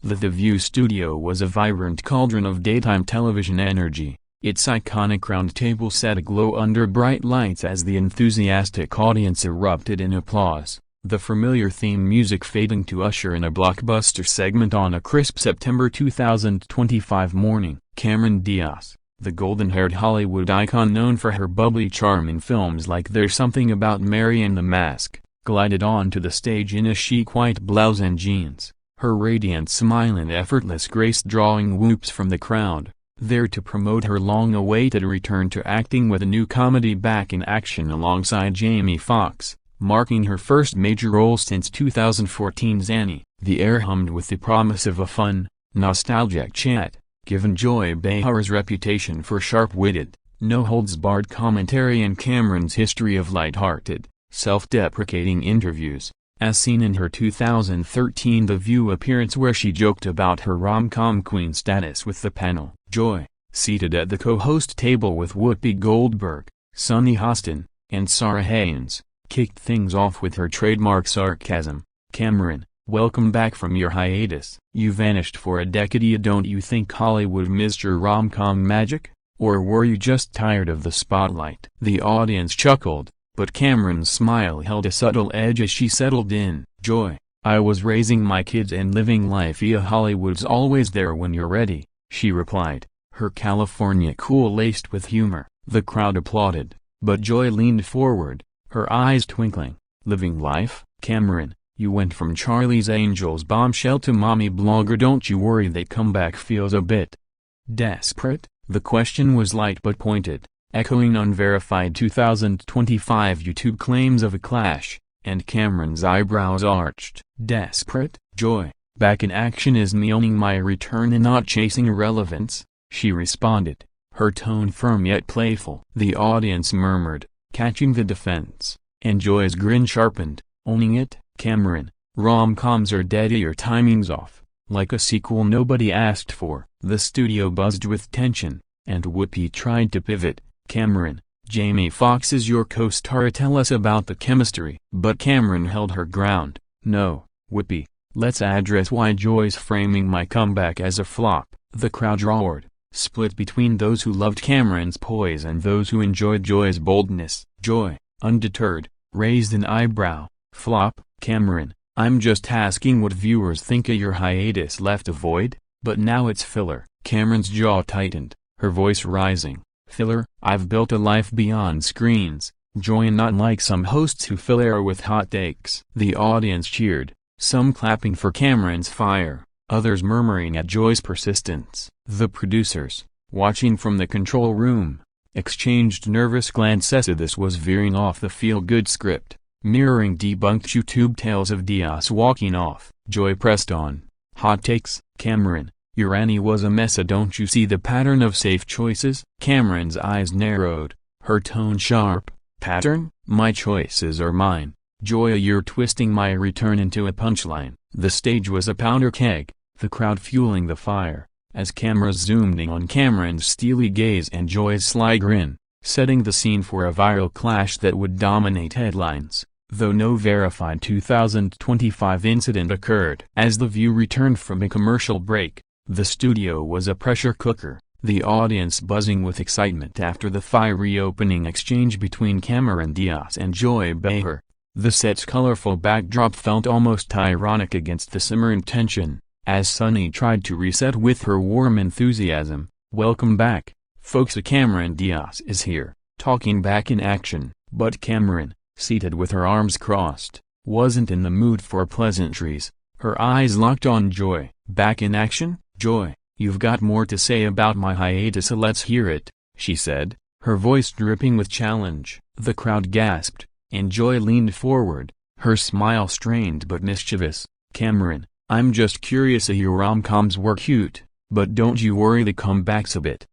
The View studio was a vibrant cauldron of daytime television energy, its iconic round table set aglow under bright lights as the enthusiastic audience erupted in applause, the familiar theme music fading to usher in a blockbuster segment on a crisp September 2025 morning. Cameron Diaz, the golden-haired Hollywood icon known for her bubbly charm in films like There's Something About Mary and The Mask, glided onto the stage in a chic white blouse and jeans, her radiant smile and effortless grace drawing whoops from the crowd, there to promote her long-awaited return to acting with a new comedy Back in Action alongside Jamie Foxx, marking her first major role since 2014's Annie. The air hummed with the promise of a fun, nostalgic chat, given Joy Behar's reputation for sharp-witted, no-holds-barred commentary and Cameron's history of light-hearted, self-deprecating interviews, as seen in her 2013 The View appearance where she joked about her rom-com queen status with the panel. Joy, seated at the co-host table with Whoopi Goldberg, Sunny Hostin, and Sarah Haynes, kicked things off with her trademark sarcasm. "Cameron, welcome back from your hiatus. You vanished for a decade. Don't you think Hollywood missed your rom-com magic? Or were you just tired of the spotlight?" The audience chuckled, but Cameron's smile held a subtle edge as she settled in. "Joy, I was raising my kids and living life. Hollywood's always there when you're ready," she replied, her California cool laced with humor. The crowd applauded, but Joy leaned forward, her eyes twinkling. "Living life, Cameron? You went from Charlie's Angels bombshell to mommy blogger. Don't you worry that comeback feels a bit desperate?" The question was light but pointed, echoing unverified 2025 YouTube claims of a clash, and Cameron's eyebrows arched. "Desperate, Joy? Back in Action is me owning my return and not chasing irrelevance," she responded, her tone firm yet playful. The audience murmured, catching the defense, and Joy's grin sharpened. "Owning it, Cameron? Rom-coms are dead. Your timing's off, like a sequel nobody asked for." The studio buzzed with tension, and Whoopi tried to pivot. "Cameron, Jamie Foxx is your co-star. Tell us about the chemistry." But Cameron held her ground. "No, Whoopi, let's address why Joy's framing my comeback as a flop." The crowd roared, split between those who loved Cameron's poise and those who enjoyed Joy's boldness. Joy, undeterred, raised an eyebrow. "Flop, Cameron? I'm just asking what viewers think of your hiatus. Left a void? But now it's filler." Cameron's jaw tightened, her voice rising. "Filler? I've built a life beyond screens, Joy, and not like some hosts who fill air with hot takes." The audience cheered, some clapping for Cameron's fire, others murmuring at Joy's persistence. The producers, watching from the control room, exchanged nervous glances. This was veering off the feel-good script, mirroring debunked YouTube tales of Diaz walking off. Joy pressed on. "Hot takes, Cameron? Your Annie was a mess. Don't you see the pattern of safe choices?" Cameron's eyes narrowed, her tone sharp. "Pattern? My choices are mine. Joy, you're twisting my return into a punchline." The stage was a powder keg, the crowd fueling the fire, as cameras zoomed in on Cameron's steely gaze and Joy's sly grin, setting the scene for a viral clash that would dominate headlines, though no verified 2025 incident occurred. As The View returned from a commercial break, the studio was a pressure cooker, the audience buzzing with excitement after the fiery opening exchange between Cameron Diaz and Joy Behar. The set's colorful backdrop felt almost ironic against the simmering tension, as Sunny tried to reset with her warm enthusiasm. "Welcome back, folks. Cameron Diaz is here, talking Back in Action." But Cameron, seated with her arms crossed, wasn't in the mood for pleasantries, her eyes locked on Joy. "Back in Action? Joy, you've got more to say about my hiatus. Let's hear it," she said, her voice dripping with challenge. The crowd gasped, and Joy leaned forward, her smile strained but mischievous. "Cameron, I'm just curious. Your rom-coms were cute, but don't you worry the comeback's a bit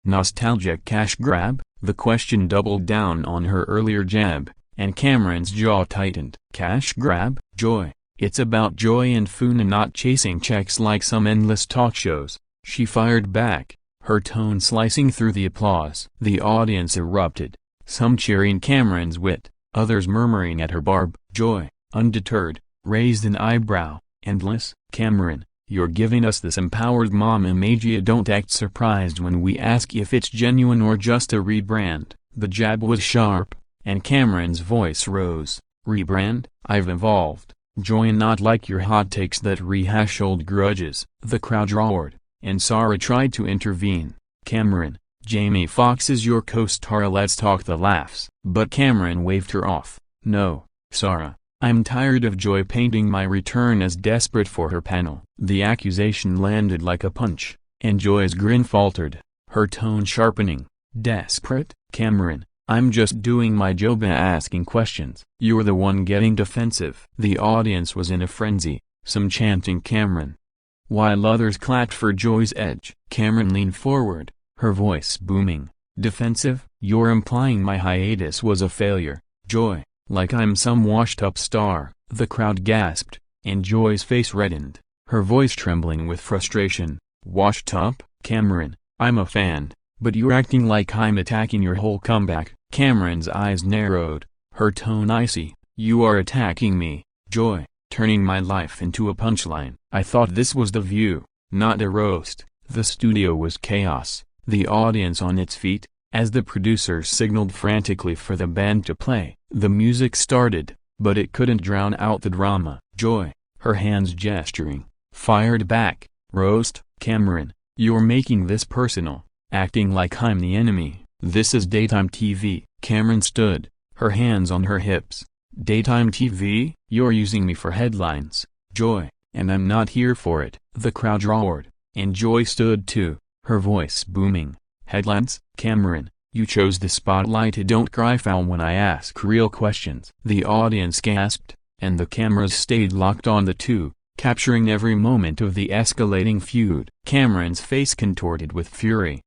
nostalgic cash grab?" The question doubled down on her earlier jab, and Cameron's jaw tightened. "Cash grab, Joy? It's about joy and fun and not chasing checks like some endless talk shows," she fired back, her tone slicing through the applause. The audience erupted, some cheering Cameron's wit, others murmuring at her barb. Joy, undeterred, raised an eyebrow. "Endless, Cameron? You're giving us this empowered mom image. You don't act surprised when we ask if it's genuine or just a rebrand." The jab was sharp, and Cameron's voice rose. "Rebrand? I've evolved, Joy, and not like your hot takes that rehash old grudges." The crowd roared, and Sarah tried to intervene. "Cameron, Jamie Foxx is your co-star, let's talk." The laughs. But Cameron waved her off. "No, Sarah, I'm tired of Joy painting my return as desperate for her panel." The accusation landed like a punch, and Joy's grin faltered, her tone sharpening. "Desperate? Cameron, I'm just doing my job asking questions. You're the one getting defensive." The audience was in a frenzy, some chanting Cameron, while others clapped for Joy's edge. Cameron leaned forward, her voice booming. "Defensive? You're implying my hiatus was a failure, Joy, like I'm some washed-up star." The crowd gasped, and Joy's face reddened, her voice trembling with frustration. "Washed up? Cameron, I'm a fan, but you're acting like I'm attacking your whole comeback." Cameron's eyes narrowed, her tone icy. "You are attacking me, Joy, turning my life into a punchline." "I thought this was The View, not a roast." The studio was chaos, the audience on its feet, as the producers signaled frantically for the band to play. The music started, but it couldn't drown out the drama. Joy, her hands gesturing, fired back. "Roast? Cameron, you're making this personal, acting like I'm the enemy. This is daytime TV." Cameron stood, her hands on her hips. "Daytime TV? You're using me for headlines, Joy, and I'm not here for it." The crowd roared, and Joy stood too, her voice booming. "Headlines? Cameron, you chose the spotlight. Don't cry foul when I ask real questions." The audience gasped, and the cameras stayed locked on the two, capturing every moment of the escalating feud. Cameron's face contorted with fury,